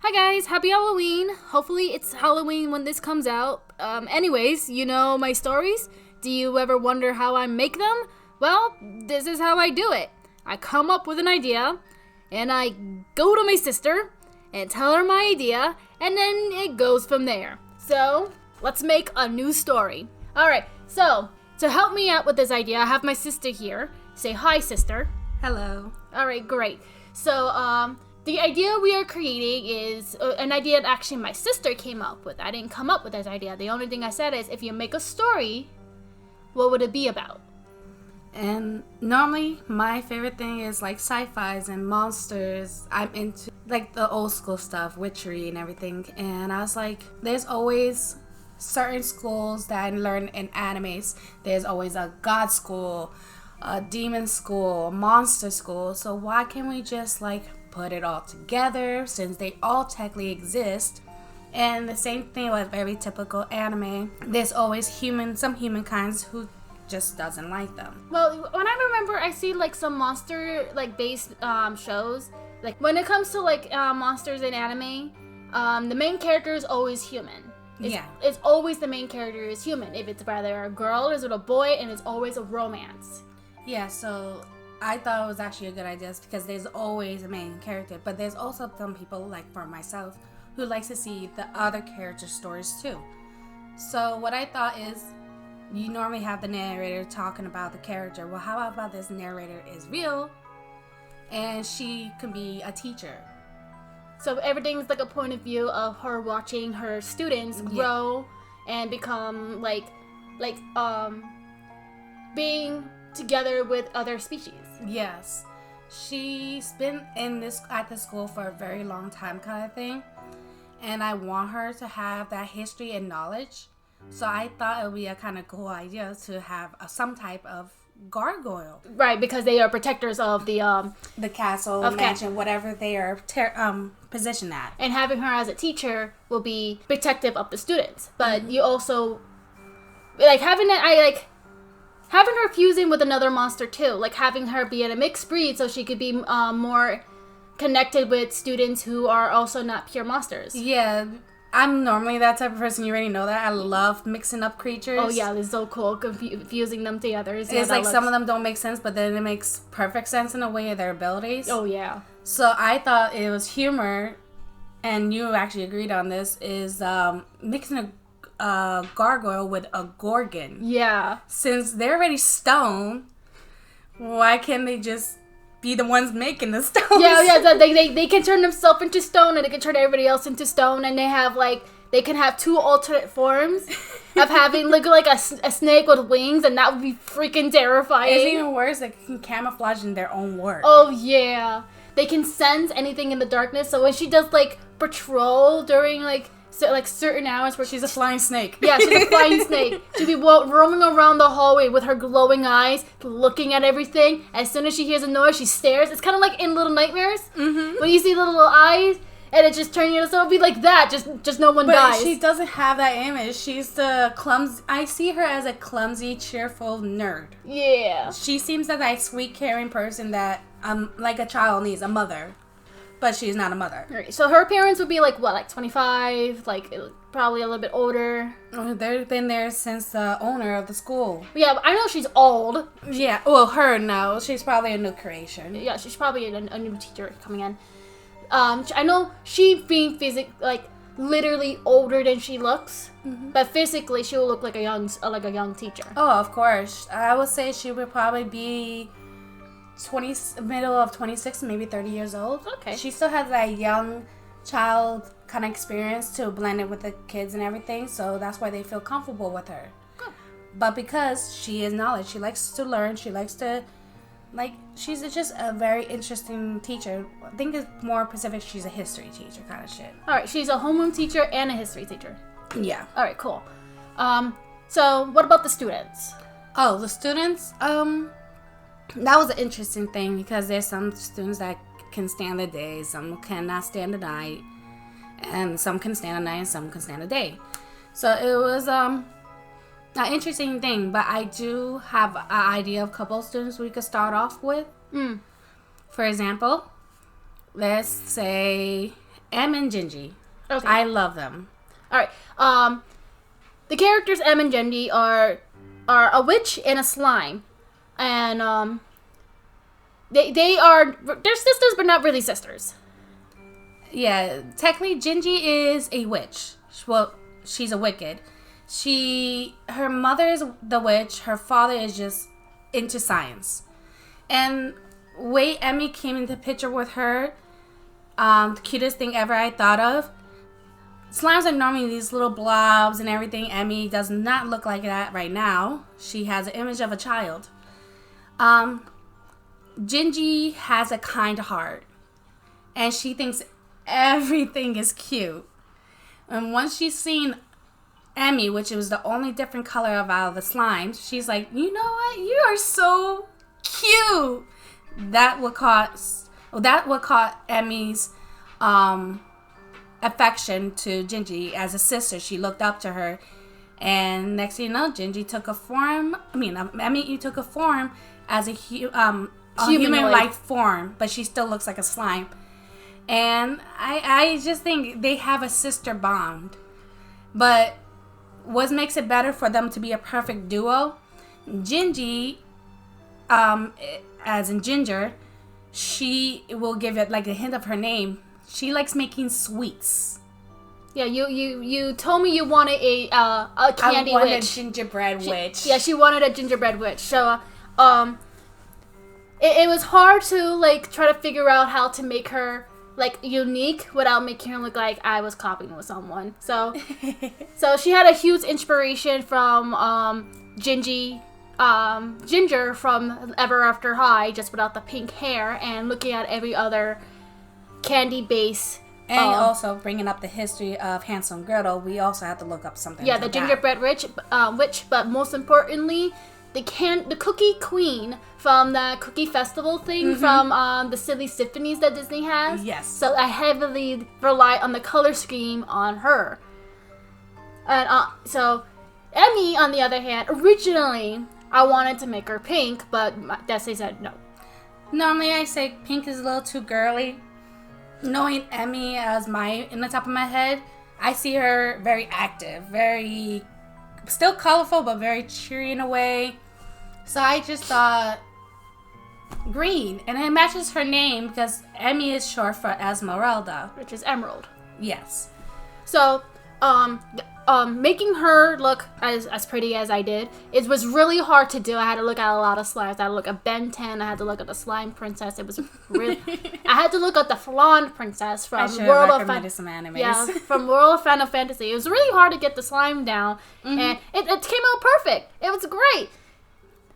Hi guys, happy Halloween. Hopefully it's Halloween when this comes out. Anyways, you know my stories? Do you ever wonder how I make them? Well, this is how I do it. I come up with an idea, and I go to my sister, and tell her my idea, and then it goes from there. So, let's make a new story. Alright, so, to help me out with this idea, I have my sister here. Say hi, sister. Hello. Alright, great. So, the idea we are creating is an idea that actually my sister came up with. I didn't come up with this idea. The only thing I said is, if you make a story, what would it be about? And normally my favorite thing is like sci-fis and monsters. I'm into like the old school stuff, witchery and everything. And I was like, there's always certain schools that I learn in animes. There's always a god school, a demon school, a monster school. So why can't we just like put it all together, since they all technically exist? And the same thing with very typical anime. There's always some humankinds who just doesn't like them. Well, when I remember, I see like some monster like based shows. Like when it comes to like monsters in anime, the main character is always human. It's always the main character is human. If it's rather a girl, is it a boy, and it's always a romance. Yeah, so I thought it was actually a good idea because there's always a main character, but there's also some people, like for myself, who likes to see the other character stories too. So what I thought is, you normally have the narrator talking about the character. Well, how about this narrator is real, and she can be a teacher. So everything's like a point of view of her watching her students grow and become being together with other species. Yes. She's been at the school for a very long time kind of thing. And I want her to have that history and knowledge. So I thought it would be a kind of cool idea to have some type of gargoyle. Right, because they are protectors of the castle, mansion, whatever they are positioned at. And having her as a teacher will be protective of the students. But you also having her fusing with another monster too, like having her be in a mixed breed so she could be more connected with students who are also not pure monsters. Yeah, I'm normally that type of person. You already know that. I love mixing up creatures. Oh yeah, it's so cool, fusing them together. It's like some of them don't make sense, but then it makes perfect sense in a way of their abilities. Oh yeah. So I thought it was humor, and you actually agreed on this, is mixing a gargoyle with a gorgon. Yeah. Since they're already stone, why can't they just be the ones making the stones? Yeah. They can turn themselves into stone, and they can turn everybody else into stone, and they can have two alternate forms of having like a snake with wings, and that would be freaking terrifying. It's even worse. They can camouflage in their own work. Oh yeah. They can sense anything in the darkness. So when she does patrol during certain hours where she's a flying snake. Yeah, she's a flying snake. She'd be roaming around the hallway with her glowing eyes, looking at everything. As soon as she hears a noise, she stares. It's kind of like in Little Nightmares. Mm-hmm. When you see the little eyes, and it just turns you, so it'll be like that. Just no one dies. But she doesn't have that image. She's the clumsy. I see her as a clumsy, cheerful nerd. Yeah. She seems like that sweet, caring person that like a child needs, a mother. But she's not a mother. Right. So her parents would be like 25, probably a little bit older. Oh, they've been there since the owner of the school. Yeah, I know she's old. Yeah, well, her no. She's probably a new creation. Yeah, she's probably a new teacher coming in. I know she being literally older than she looks, but physically she will look like a young teacher. Oh, of course. I would say she would probably be middle of 26, maybe 30 years old. Okay. She still has that young child kind of experience to blend it with the kids and everything, so that's why they feel comfortable with her. Oh. But because she is knowledge, she likes to learn, she likes to, she's just a very interesting teacher. I think it's more specific, she's a history teacher kind of shit. Alright, she's a homeroom teacher and a history teacher. Yeah. Alright, cool. So what about the students? Oh, the students, that was an interesting thing because there's some students that can stand the day, some cannot stand the night, and some can stand the night and some can stand the day. So it was an interesting thing, but I do have an idea of a couple of students we could start off with. For example, let's say Em and Gingy. Okay. I love them. All right. The characters Em and Gingy are a witch and a slime, and they're sisters, but not really sisters. Yeah, technically, Gingy is a witch. Well, she's a wicked. Her mother is the witch. Her father is just into science. And way Emmy came into picture with her, the cutest thing ever I thought of. Slimes are normally these little blobs and everything. Emmy does not look like that right now. She has an image of a child. Gingy has a kind heart, and she thinks everything is cute. And once she's seen Emmy, which was the only different color of all the slimes, she's like, you know what? You are so cute. That would caught Emmy's affection to Gingy as a sister. She looked up to her, and next thing you know, Gingy took a form. Emmy took a form as a human-like form, but she still looks like a slime. And I just think they have a sister bond. But what makes it better for them to be a perfect duo? Gingy, as in Ginger, she will give it like a hint of her name. She likes making sweets. Yeah, you told me you wanted a candy I wanted witch. a gingerbread witch. Yeah, she wanted a gingerbread witch. So, it was hard to like try to figure out how to make her like unique without making her look like I was copying with someone. So she had a huge inspiration from Ginger from Ever After High, just without the pink hair, and looking at every other candy base. And also bringing up the history of Hansel and Gretel, we also have to look up something. Yeah, the gingerbread witch, but most importantly, the cookie queen from the cookie festival thing from the Silly Symphonies that Disney has. Yes. So I heavily rely on the color scheme on her. And so Emmy, on the other hand, originally I wanted to make her pink, but Desi said no. Normally I say pink is a little too girly. Knowing Emmy as in the top of my head, I see her very active, very still colorful, but very cheery in a way. So I just thought green, and it matches her name because Emmy is short for Esmeralda, Which is emerald. Yes. So, making her look as pretty as I did, it was really hard to do. I had to look at a lot of slimes. I had to look at Ben 10. I had to look at the Slime Princess. It was really... I had to look at the Flan Princess from World of some animes. Yeah, from World of Final Fantasy. It was really hard to get the slime down, and it came out perfect. It was great.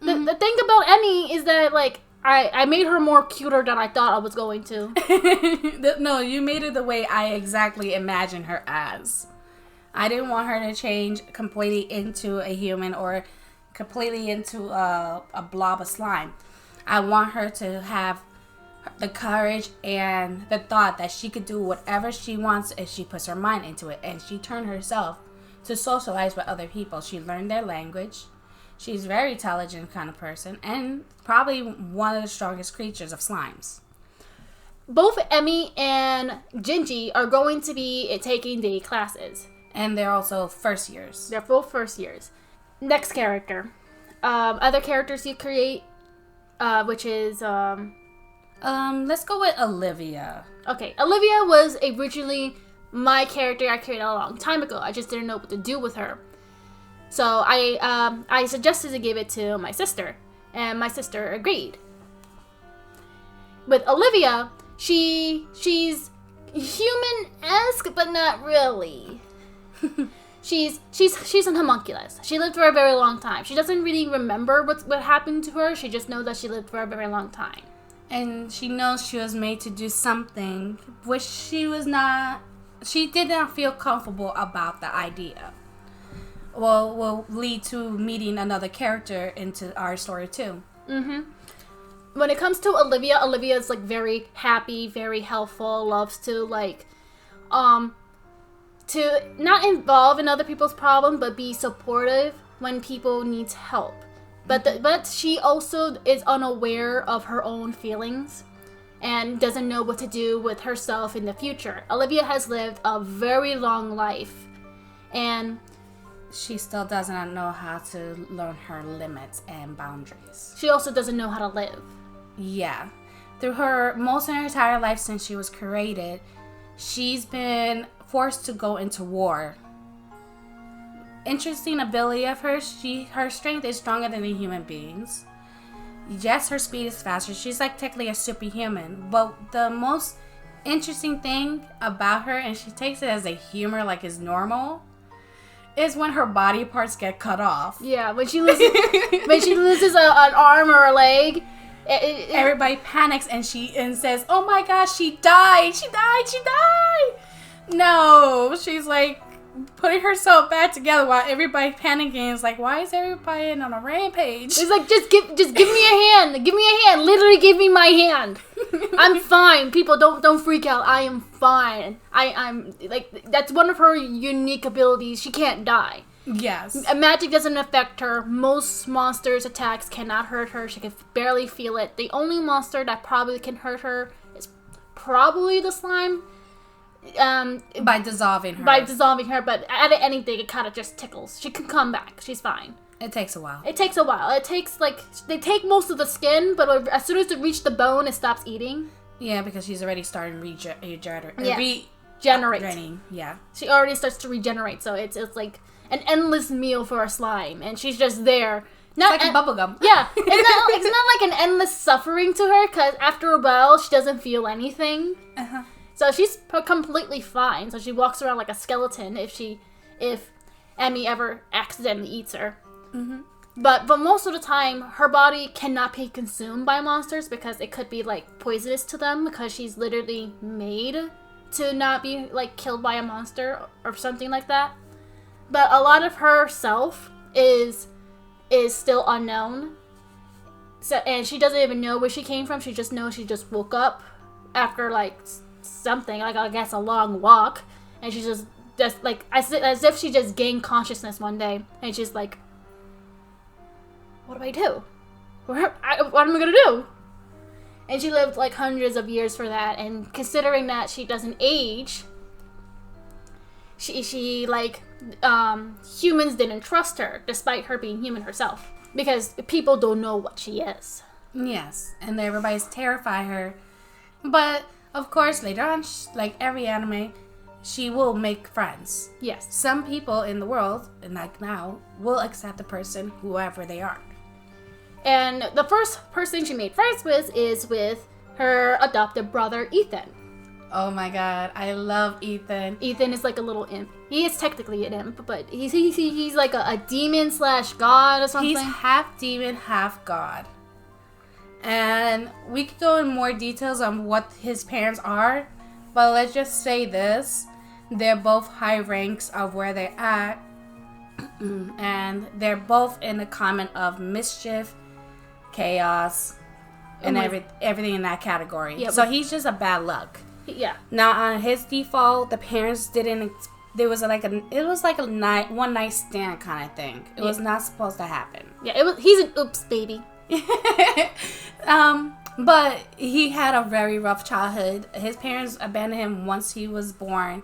The thing about Emmy is that, like, I made her more cuter than I thought I was going to. No, you made it the way I exactly imagined her as. I didn't want her to change completely into a human or completely into a blob of slime. I want her to have the courage and the thought that she could do whatever she wants if she puts her mind into it. And she turned herself to socialize with other people. She learned their language. She's a very intelligent kind of person and probably one of the strongest creatures of slimes. Both Emmy and Gingy are going to be taking the classes. And they're also first years. They're both first years. Next character. Other characters you create, which is... let's go with Olivia. Okay, Olivia was originally my character I created a long time ago. I just didn't know what to do with her. So I suggested to give it to my sister, and my sister agreed. With Olivia, she's human-esque, but not really. She's an homunculus. She lived for a very long time. She doesn't really remember what happened to her. She just knows that she lived for a very long time. And she knows she was made to do something which she did not feel comfortable about the idea. Well, will lead to meeting another character into our story too. When it comes to Olivia is like very happy, very helpful, loves to like, to not involve in other people's problems, but be supportive when people need help. But she also is unaware of her own feelings, and doesn't know what to do with herself in the future. Olivia has lived a very long life, and she still doesn't know how to learn her limits and boundaries. She also doesn't know how to live. Yeah. Through her entire life since she was created, she's been forced to go into war. Interesting ability of hers, her strength is stronger than the human beings. Yes, her speed is faster. She's like technically a superhuman. But the most interesting thing about her, and she takes it as a humor like it's normal, is when her body parts get cut off. Yeah, when she loses an arm or a leg, everybody panics and says, "Oh my gosh, she died! She died! She died!" No, she's like putting herself back together while everybody panicking. Is like, why is everybody on a rampage? It's like, just give me a hand. Give me a hand. Literally, give me my hand. I'm fine. People, don't freak out. I am fine. I'm like, that's one of her unique abilities. She can't die. Yes. Magic doesn't affect her. Most monsters' attacks cannot hurt her. She can barely feel it. The only monster that probably can hurt her is probably the slime. By dissolving her. But at anything, it kind of just tickles. She can come back. She's fine. It takes a while. It takes they take most of the skin, but as soon as it reaches the bone, it stops eating. Yeah, because she's already starting regenerating. Yeah. She already starts to regenerate, so it's like an endless meal for a slime, and she's just there. Like a bubblegum. Yeah. It's not like an endless suffering to her, because after a while, she doesn't feel anything. Uh-huh. So she's completely fine. So she walks around like a skeleton if Emmy ever accidentally eats her. Mm-hmm. But most of the time, her body cannot be consumed by monsters because it could be like poisonous to them, because she's literally made to not be like killed by a monster or something like that. But a lot of herself is still unknown. So, and she doesn't even know where she came from. She just knows she just woke up after like something, like I guess a long walk, and she's just like as if she just gained consciousness one day, and she's like, what do I do? What am I gonna do? And she lived like hundreds of years for that, and considering that she doesn't age, she like humans didn't trust her despite her being human herself, because people don't know what she is. Yes, and everybody's terrified her, but of course, later on, like every anime, she will make friends. Yes. Some people in the world, and like now, will accept the person, whoever they are. And the first person she made friends with is with her adopted brother, Ethan. Oh my god, I love Ethan. Ethan is like a little imp. He is technically an imp, but he's like a demon / god or something. He's half demon, half god. And we could go in more details on what his parents are, but let's just say this. They're both high ranks of where they're at, and they're both in the comment of mischief, chaos, and everything in that category. Yeah, so he's just a bad luck. Yeah. Now, on his default, the parents didn't... It was like a one night stand kind of thing. It was not supposed to happen. Yeah, he's an oops baby. But he had a very rough childhood. His parents abandoned him once he was born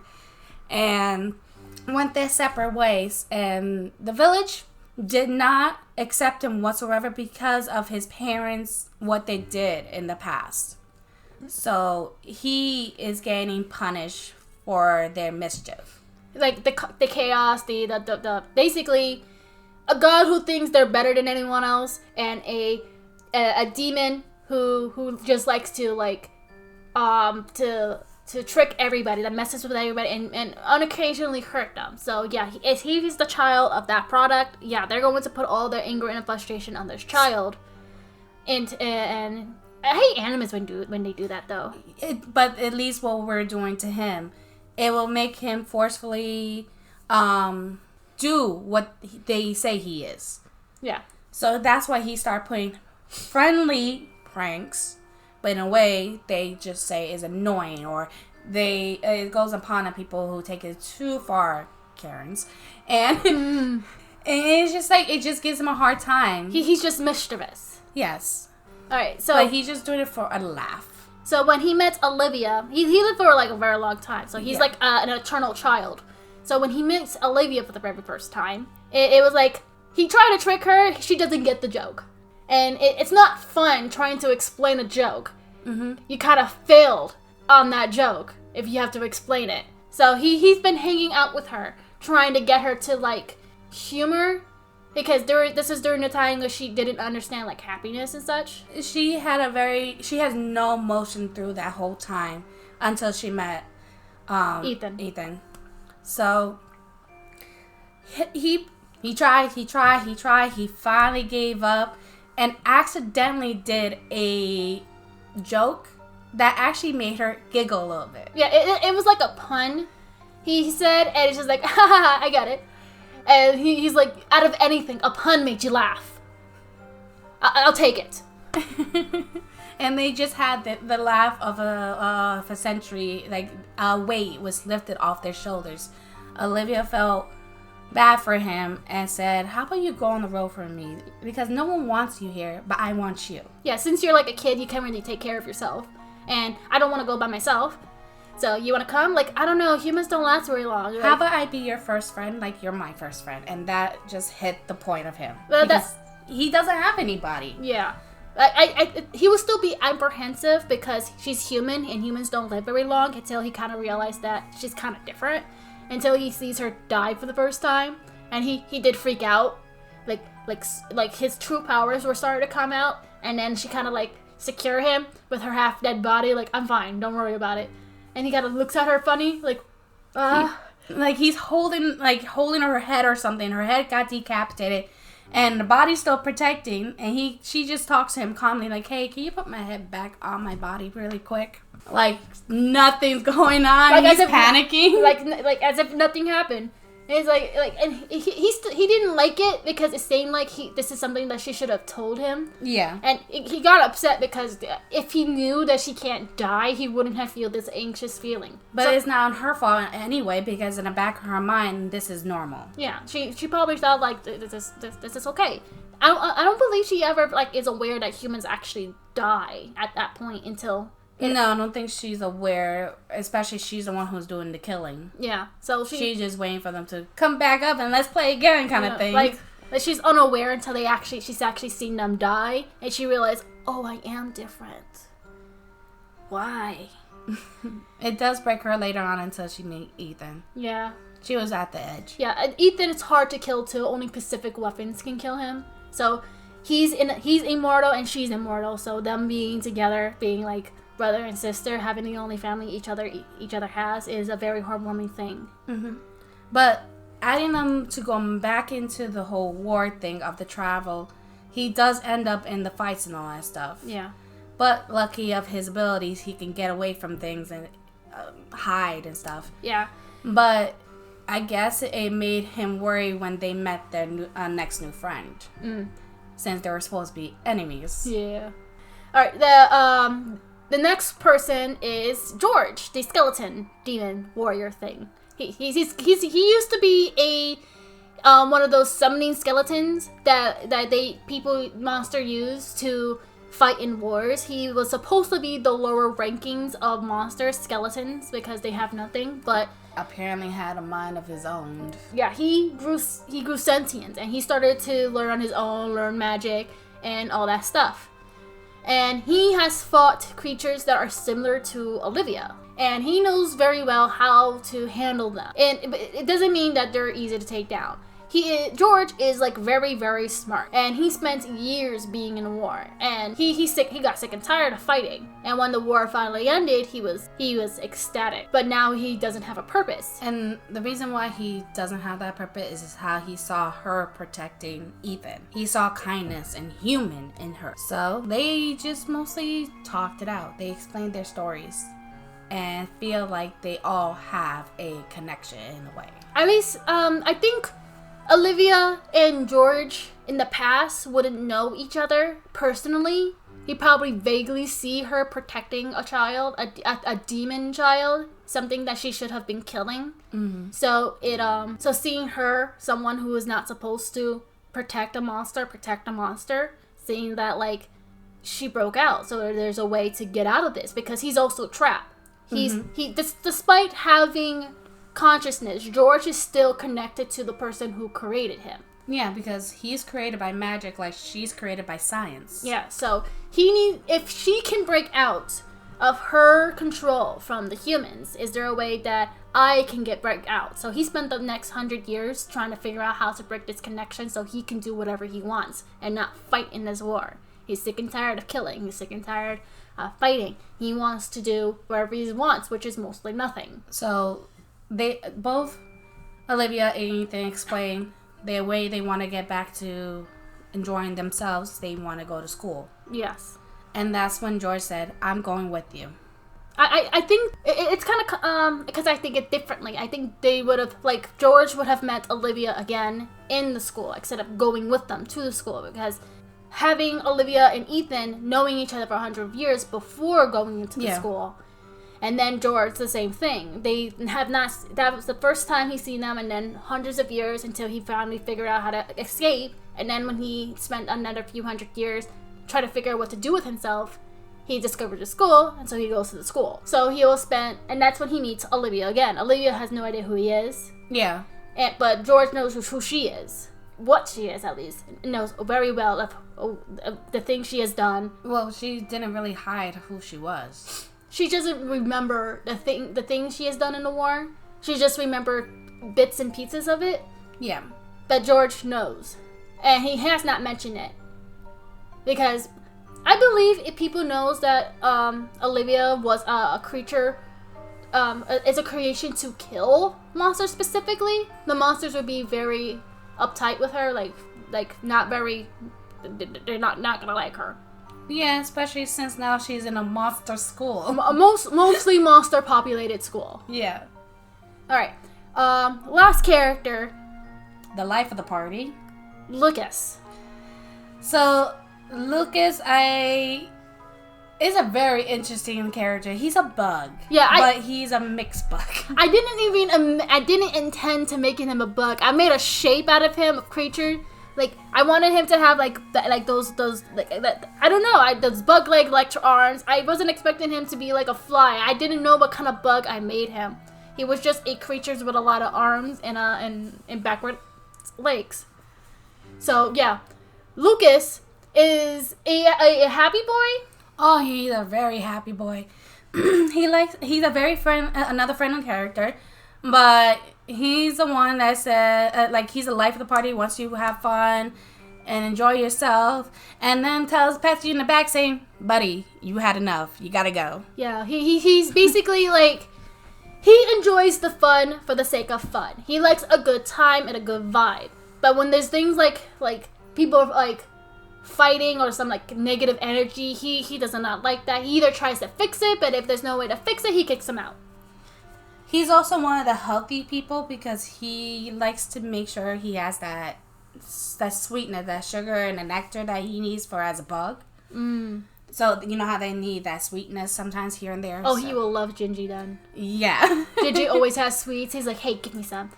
and went their separate ways, and the village did not accept him whatsoever because of his parents, what they did in the past. So he is getting punished for their mischief, like the chaos, the basically a god who thinks they're better than anyone else, and a demon who just likes to like to trick everybody, that messes with everybody and unoccasionally hurt them. So yeah, he's the child of that product. Yeah, they're going to put all their anger and frustration on this child, and I hate animes when they do that though. But at least what we're doing to him, it will make him forcefully do what they say he is. Yeah. So that's why he started putting friendly pranks, but in a way they just say is annoying, or it goes upon people who take it too far, Karens, and and it's just like it just gives him a hard time. He's just mischievous. Yes. All right, so but he's just doing it for a laugh. So when he met Olivia, he lived for like a very long time. So he's like an eternal child. So when he meets Olivia for the very first time, it was like he tried to trick her. She doesn't get the joke. And it's not fun trying to explain a joke. Mm-hmm. You kind of failed on that joke if you have to explain it. So he's been hanging out with her, trying to get her to like humor. Because this is during the time that she didn't understand like happiness and such. She has no emotion through that whole time until she met Ethan. So he tried. He finally gave up and accidentally did a joke that actually made her giggle a little bit. Yeah, it was like a pun. He said, and it's just like, ha ha ha, I got it. And he's like, out of anything, a pun made you laugh. I'll take it. And they just had the laugh of a century. Like, a weight was lifted off their shoulders. Olivia felt bad for him and said, how about you go on the road for me? Because no one wants you here, but I want you. Yeah, since you're like a kid, you can't really take care of yourself. And I don't want to go by myself. So, you want to come? Like, I don't know. Humans don't last very long. Like, how about I be your first friend? Like, you're my first friend. And that just hit the point of him. Because he doesn't have anybody. Yeah. He will still be apprehensive because she's human and humans don't live very long until he kind of realized that she's kind of different. Until he sees her die for the first time. And he did freak out. Like his true powers were starting to come out. And then she kind of like secure him with her half-dead body. Like, I'm fine. Don't worry about it. And he kind of looks at her funny, like, he's holding her head or something. Her head got decapitated, and the body's still protecting. And she just talks to him calmly, like, hey, can you put my head back on my body really quick? Like, nothing's going on. Like, he's panicking. Like as if nothing happened. And he's like, and he didn't like it because it seemed like this is something that she should have told him. Yeah. And he got upset because if he knew that she can't die, he wouldn't have feel this anxious feeling. But it's not her fault anyway, because in the back of her mind, this is normal. Yeah, she probably thought like this is okay. I don't believe she ever like is aware that humans actually die at that point until. No, I don't think she's aware, especially she's the one who's doing the killing. Yeah, so she's just waiting for them to come back up and let's play again kind of thing. Like she's unaware until she's actually seen them die, and she realized, oh, I am different. Why? It does break her later on until she meet Ethan. Yeah. She was at the edge. Yeah, and Ethan is hard to kill too. Only Pacific weapons can kill him. So he's immortal and she's immortal. So them being together, being like brother and sister, having the only family each other has, is a very heartwarming thing. Mm-hmm. But adding them to go back into the whole war thing of the travel, he does end up in the fights and all that stuff. Yeah. But lucky of his abilities, he can get away from things and hide and stuff. Yeah. But I guess it made him worry when they met their next new friend. Since they were supposed to be enemies. Yeah. Alright, the next person is George, the skeleton demon warrior thing. He used to be a one of those summoning skeletons that monster use to fight in wars. He was supposed to be the lower rankings of monster skeletons because they have nothing, but apparently had a mind of his own. Yeah, he grew sentient and he started to learn on his own, learn magic and all that stuff. And he has fought creatures that are similar to Olivia. And he knows very well how to handle them. And it doesn't mean that they're easy to take down. George is like very, very smart. And he spent years being in war. And he got sick and tired of fighting. And when the war finally ended, he was ecstatic. But now he doesn't have a purpose. And the reason why he doesn't have that purpose is how he saw her protecting Ethan. He saw kindness and human in her. So they just mostly talked it out. They explained their stories. And feel like they all have a connection in a way. At least, I think Olivia and George in the past wouldn't know each other personally. He probably vaguely see her protecting a child, a demon child, something that she should have been killing. Mm-hmm. So so seeing her, someone who is not supposed to protect a monster, seeing that like she broke out. So there's a way to get out of this because he's also trapped. Despite having consciousness, George is still connected to the person who created him. Yeah, because he's created by magic like she's created by science. Yeah, so if she can break out of her control from the humans, is there a way that I can break out? So he spent the next 100 years trying to figure out how to break this connection so he can do whatever he wants and not fight in this war. He's sick and tired of killing. He's sick and tired of fighting. He wants to do whatever he wants, which is mostly nothing. So they both, Olivia and Ethan, explain the way they want to get back to enjoying themselves. They want to go to school. Yes. And that's when George said, I'm going with you. I think it's kind of, because I think it differently. I think they would have, like, George would have met Olivia again in the school instead of going with them to the school, because having Olivia and Ethan knowing each other for 100 years before going into the school, and then George, the same thing. They have not, that was the first time he's seen them, and then hundreds of years until he finally figured out how to escape, and then when he spent another few hundred years trying to figure out what to do with himself, he discovered the school, and so he goes to the school. So he will spend, and that's when he meets Olivia again. Olivia has no idea who he is. Yeah. But George knows who she is. What she is, at least. Knows very well of the things she has done. Well, she didn't really hide who she was. She doesn't remember the things she has done in the war. She just remembered bits and pieces of it. Yeah. That George knows. And he has not mentioned it. Because I believe if people knows that Olivia was a creature, is a creation to kill monsters specifically, the monsters would be very uptight with her, like not very, they're not gonna like her. Yeah, especially since now she's in a monster school. Mostly monster populated school. Yeah. Alright, last character. The life of the party. Lucas. So Lucas, is a very interesting character. He's a bug. Yeah, but he's a mixed bug. I didn't intend to making him a bug. I made a shape out of him, a creature. Like I wanted him to have those I don't know, those bug leg electro arms. I wasn't expecting him to be like a fly. I didn't know what kind of bug I made him. He was just a creature with a lot of arms and backward legs. So yeah, Lucas is a happy boy. Oh, he's a very happy boy. He's a very another friendly character, but he's the one that said, he's the life of the party, wants you to have fun and enjoy yourself, and then pats you in the back saying, buddy, you had enough, you gotta go. Yeah, he's basically he enjoys the fun for the sake of fun. He likes a good time and a good vibe. But when there's things like people are fighting or some negative energy, he does not like that. He either tries to fix it, but if there's no way to fix it, he kicks him out. He's also one of the healthy people because he likes to make sure he has that sweetness, that sugar and the nectar that he needs as a bug. So you know how they need that sweetness sometimes here and there. Oh, so. He will love Gingy then. Yeah. Gingy always has sweets. He's like, hey, give me some.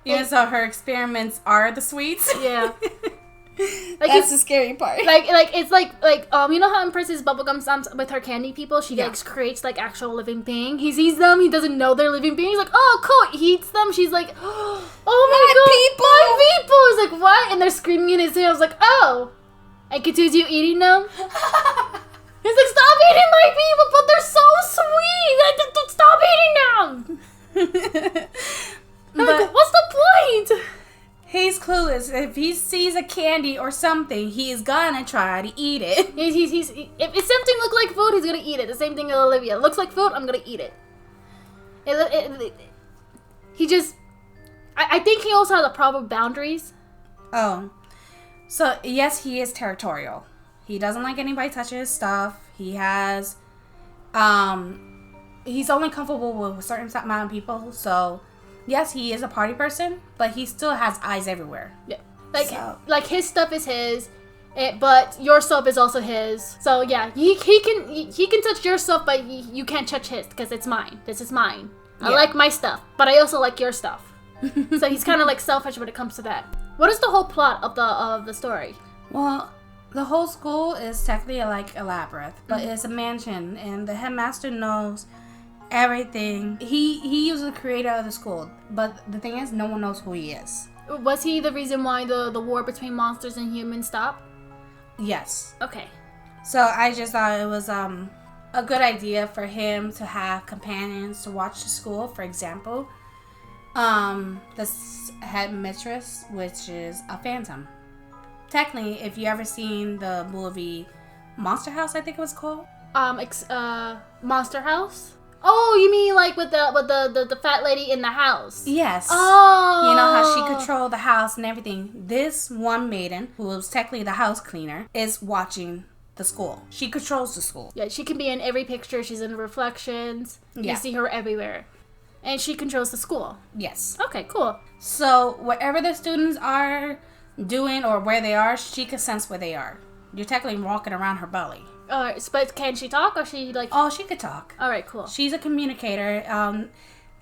Yeah, so her experiments are the sweets. Yeah. That's the scary part. It's you know how in Princess Bubblegum with her candy people, she creates actual living being. He sees them, he doesn't know they're living beings. He's like, oh cool, he eats them. She's like, oh my god, people. He's like, what? And they're screaming in his ear. I was like, oh, and continues you eating them. He's like, stop eating my people, but they're so sweet. Stop eating them. I'm like, what's the point? He's clueless. If he sees a candy or something, he's gonna try to eat it. If something looks like food, he's gonna eat it. The same thing with Olivia. It looks like food, I'm gonna eat it. I think he also has a problem with boundaries. Oh. So, yes, he is territorial. He doesn't like anybody touching his stuff. He has, he's only comfortable with a certain amount of people, so... Yes, he is a party person, but he still has eyes everywhere. Yeah, his stuff is his, but your stuff is also his. So yeah, he can touch your stuff, but you can't touch his because it's mine. This is mine. Yeah. I like my stuff, but I also like your stuff. So he's kind of selfish when it comes to that. What is the whole plot of the story? Well, the whole school is technically like a labyrinth, but it's a mansion, and the headmaster knows everything. He was the creator of the school, but the thing is, no one knows who he is. Was he the reason why the war between monsters and humans stopped? Yes. Okay. So I just thought it was a good idea for him to have companions to watch the school. For example, the headmistress, which is a phantom. Technically, if you ever seen the movie Monster House, I think it was called. Monster House. Oh, you mean like with the fat lady in the house? Yes. Oh. You know how she controlled the house and everything. This one maiden, who was technically the house cleaner, is watching the school. She controls the school. Yeah, she can be in every picture. She's in the reflections. Yeah. You see her everywhere. And she controls the school. Yes. Okay, cool. So wherever the students are doing or where they are, she can sense where they are. You're technically walking around her belly. Alright, but can she talk or she like... Oh, she could talk. Alright, cool. She's a communicator.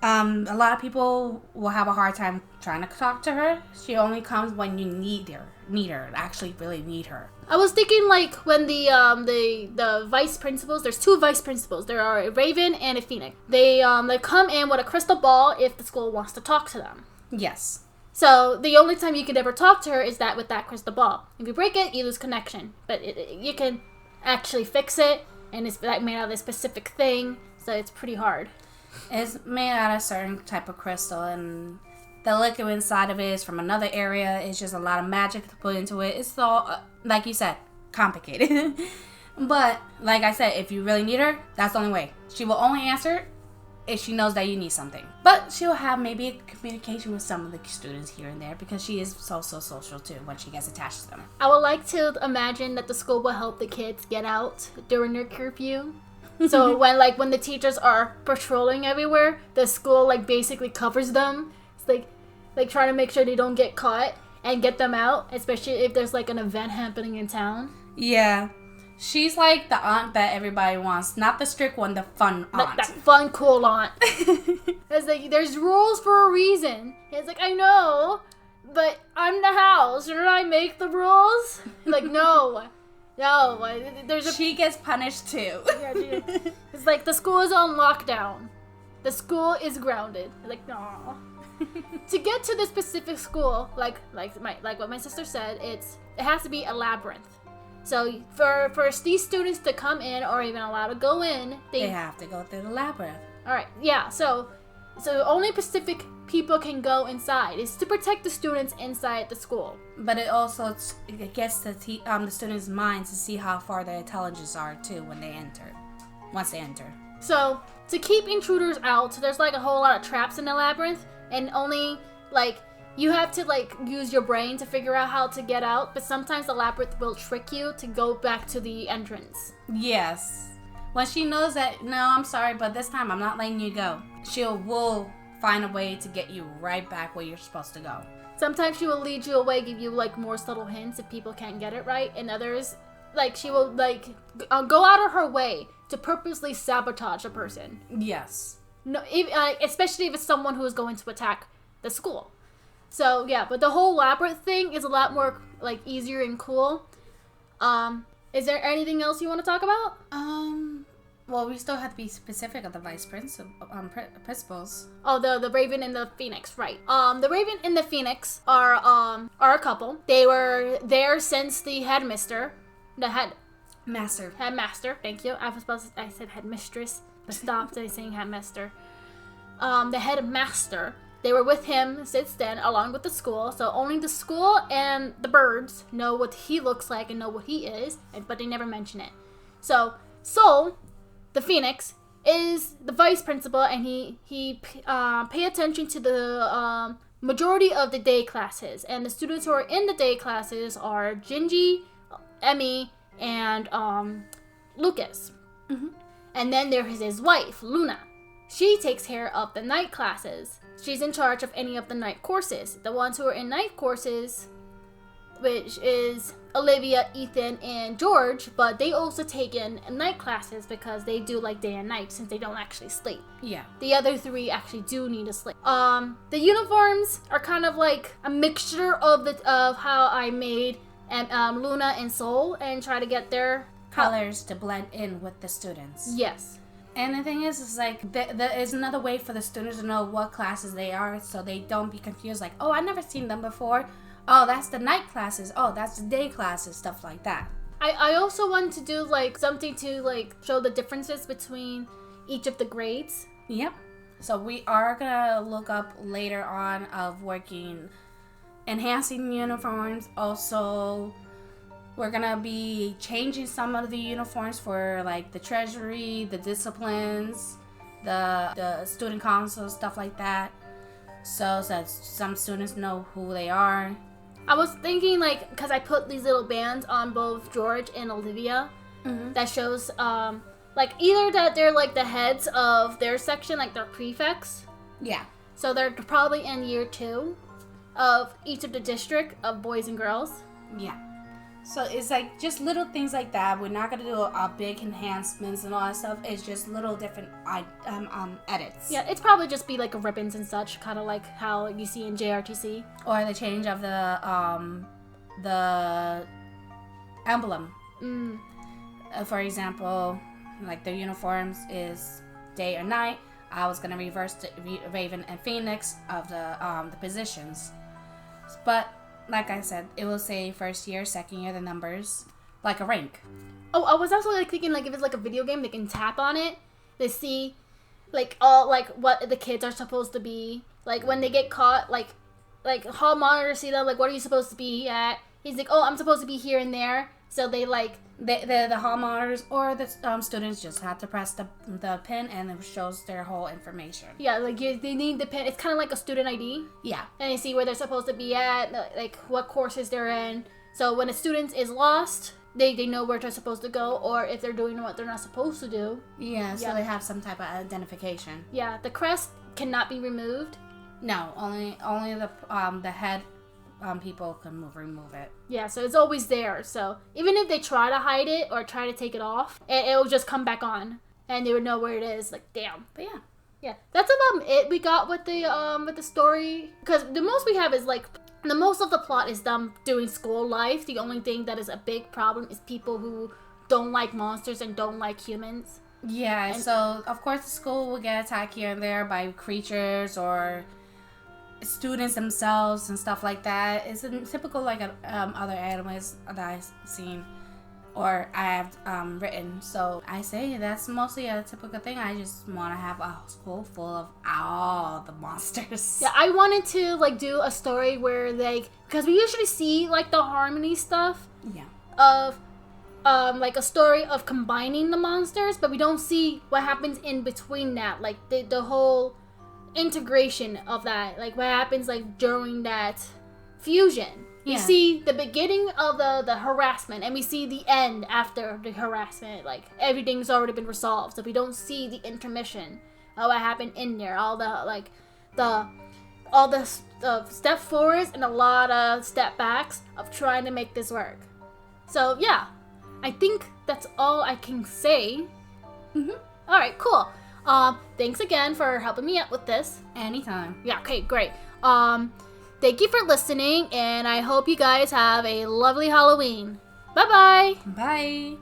A lot of people will have a hard time trying to talk to her. She only comes when you need her, actually really need her. I was thinking like when the vice principals, there's 2 vice principals. There are a raven and a phoenix. They come in with a crystal ball if the school wants to talk to them. Yes. So the only time you could ever talk to her is that with that crystal ball. If you break it, you lose connection. But you can actually fix it, and it's like made out of a specific thing, so it's pretty hard. It's made out of a certain type of crystal, and the liquid inside of it is from another area. It's just a lot of magic to put into it. It's all, like you said, complicated. But, like I said, if you really need her, that's the only way. She will only answer if she knows that you need something. But she'll have maybe a communication with some of the students here and there, because she is so social too when she gets attached to them. I would like to imagine that the school will help the kids get out during their curfew. So when the teachers are patrolling everywhere, the school like basically covers them. It's like trying to make sure they don't get caught and get them out, especially if there's like an event happening in town. Yeah. She's like the aunt that everybody wants. Not the strict one, the fun aunt. That fun, cool aunt. It's like, there's rules for a reason. It's like, I know, but I'm the house. Shouldn't I make the rules? Like, no. She gets punished too. Yeah, it's like, the school is on lockdown. The school is grounded. Like, no. To get to the specific school, like what my sister said, it has to be a labyrinth. So for these students to come in or even allowed to go in, they have to go through the labyrinth. All right, yeah. So only specific people can go inside. It's to protect the students inside the school. But it also gets the students' minds to see how far their intelligence are too once they enter. So to keep intruders out, there's like a whole lot of traps in the labyrinth, and only like. You have to like use your brain to figure out how to get out, but sometimes the labyrinth will trick you to go back to the entrance. Yes. When she knows that, no, I'm sorry, but this time I'm not letting you go, will find a way to get you right back where you're supposed to go. Sometimes she will lead you away, give you like more subtle hints if people can't get it right, and others, like she will like go out of her way to purposely sabotage a person. Yes. No, especially if it's someone who is going to attack the school. So yeah, but the whole labyrinth thing is a lot more like easier and cool. Is there anything else you want to talk about? Well, we still have to be specific of the vice principals. Oh, the Raven and the Phoenix, right? The Raven and the Phoenix are a couple. They were there since the headmaster. Headmaster. Thank you. I said headmistress, but stopped saying headmaster. The headmaster. They were with him since then, along with the school. So only the school and the birds know what he looks like and know what he is, but they never mention it. So Soul, the Phoenix, is the vice principal, and he pay attention to the majority of the day classes. And the students who are in the day classes are Gingy, Emmy, and Lucas. Mm-hmm. And then there's his wife, Luna. She takes care of the night classes. She's in charge of any of the night courses. The ones who are in night courses, which is Olivia, Ethan, and George, but they also take in night classes because they do like day and night since they don't actually sleep. Yeah. The other 3 actually do need to sleep. The uniforms are kind of like a mixture of how I made and Luna and Sol, and try to get their colors to blend in with the students. Yes. And the thing is like there is another way for the students to know what classes they are, so they don't be confused. Like, oh, I've never seen them before. Oh, that's the night classes. Oh, that's the day classes. Stuff like that. I also want to do like something to like show the differences between each of the grades. Yep. So we are gonna look up later on of working, enhancing uniforms. Also, we're gonna be changing some of the uniforms for like the treasury, the disciplines, the student council, stuff like that. So that some students know who they are. I was thinking like, because I put these little bands on both George and Olivia, that shows like either that they're like the heads of their section, like they're prefects. Yeah. So they're probably in year 2 of each of the district of boys and girls. Yeah. So it's like just little things like that. We're not gonna do a big enhancements and all that stuff. It's just little different edits. Yeah, it's probably just be like ribbons and such, kind of like how you see in JRTC. Or the change of the emblem. For example, like the uniforms is day or night. I was gonna reverse the Raven and Phoenix of the positions, but like I said, it will say first year, second year, the numbers like a rank. Oh, I was also like thinking like if it's like a video game, they can tap on it to see like all like what the kids are supposed to be. Like when they get caught, like hall monitors see them like what are you supposed to be at? He's like, oh, I'm supposed to be here and there. So they like the hall monitors or the students just have to press the pin and it shows their whole information. Yeah, like they need the pin. It's kind of like a student ID. Yeah. And they see where they're supposed to be at, like what courses they're in. So when a student is lost, they know where they're supposed to go, or if they're doing what they're not supposed to do. Yeah, so they have some type of identification. Yeah, the crest cannot be removed. No, only the head people can remove it. Yeah, so it's always there. So even if they try to hide it or try to take it off, it'll just come back on, and they would know where it is. Like, damn. But yeah, that's about it we got with the story. Because the most we have is like the most of the plot is them doing school life. The only thing that is a big problem is people who don't like monsters and don't like humans. Yeah, so of course the school will get attacked here and there by creatures or students themselves and stuff like that. It's a typical like other animes that I've seen or I have written. So I say that's mostly a typical thing. I just want to have a school full of all the monsters. Yeah, I wanted to like do a story where like, because we usually see like the harmony stuff. Yeah. Of like a story of combining the monsters, but we don't see what happens in between that, like the whole integration of that, like what happens like during that fusion. We see the beginning of the harassment, and we see the end after the harassment. Like everything's already been resolved, so we don't see the intermission of what happened in there. All the step forwards and a lot of step backs of trying to make this work. So yeah, I think that's all I can say. All right, cool. Thanks again for helping me out with this. Anytime. Yeah, okay, great. Thank you for listening, and I hope you guys have a lovely Halloween. Bye-bye. Bye.